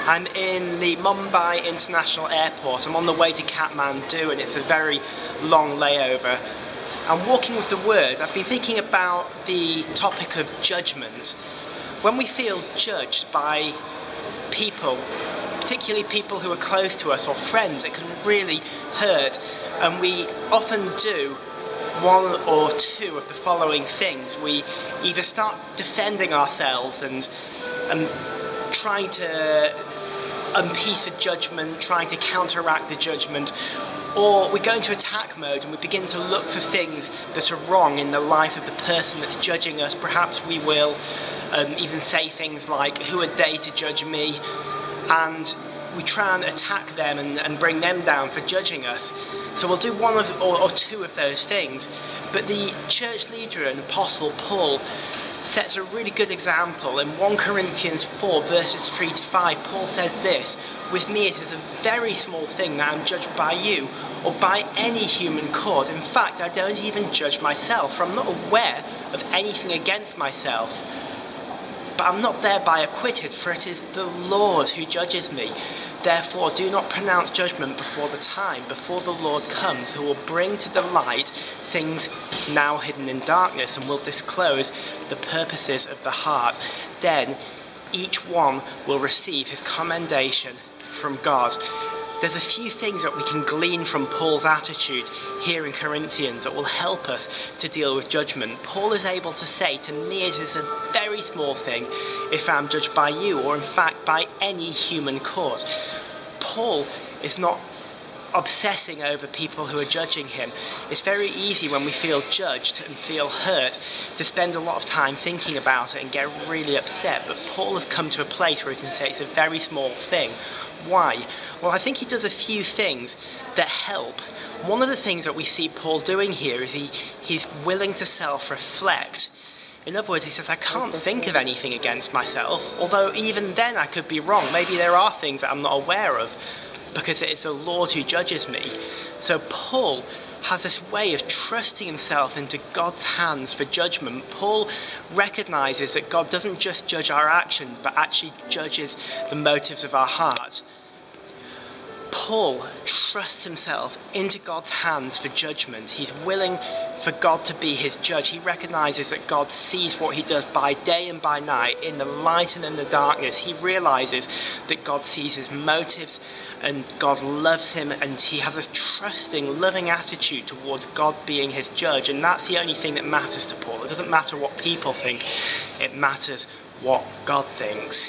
I'm in the Mumbai International Airport. I'm on the way to Kathmandu and it's a very long layover. I'm walking with the Word. I've been thinking about the topic of judgment. When we feel judged by people, particularly people who are close to us or friends, it can really hurt, and we often do one or two of the following things. We either start defending ourselves and trying to unpiece a judgment, trying to counteract the judgment, or we go into attack mode and we begin to look for things that are wrong in the life of the person that's judging us. Perhaps we will even say things like, who are they to judge me? And we try and attack them and bring them down for judging us. So we'll do one or two of those things. But the church leader and apostle Paul sets a really good example. In 1 Corinthians 4 verses 3 to 5, Paul says this: "With me it is a very small thing that I'm judged by you or by any human court. In fact, I don't even judge myself, for I'm not aware of anything against myself. But I'm not thereby acquitted, for it is the Lord who judges me. Therefore, do not pronounce judgment before the time, before the Lord comes, who will bring to the light things now hidden in darkness, and will disclose the purposes of the heart. Then each one will receive his commendation from God." There's a few things that we can glean from Paul's attitude here in Corinthians that will help us to deal with judgment. Paul is able to say, to me it is a very small thing if I'm judged by you, or in fact by any human court. Paul is not obsessing over people who are judging him. It's very easy when we feel judged and feel hurt to spend a lot of time thinking about it and get really upset. But Paul has come to a place where he can say it's a very small thing. Why? Well, I think he does a few things that help. One of the things that we see Paul doing here is he's willing to self-reflect. In other words, he says, I can't think of anything against myself, although even then I could be wrong. Maybe there are things that I'm not aware of, because it's the Lord who judges me. So Paul has this way of trusting himself into God's hands for judgment. Paul recognizes that God doesn't just judge our actions, but actually judges the motives of our heart. Paul trusts himself into God's hands for judgment. He's willing for God to be his judge. He recognizes that God sees what he does by day and by night, in the light and in the darkness. He realizes that God sees his motives and God loves him, and he has this trusting, loving attitude towards God being his judge. And that's the only thing that matters to Paul. It doesn't matter what people think, it matters what God thinks.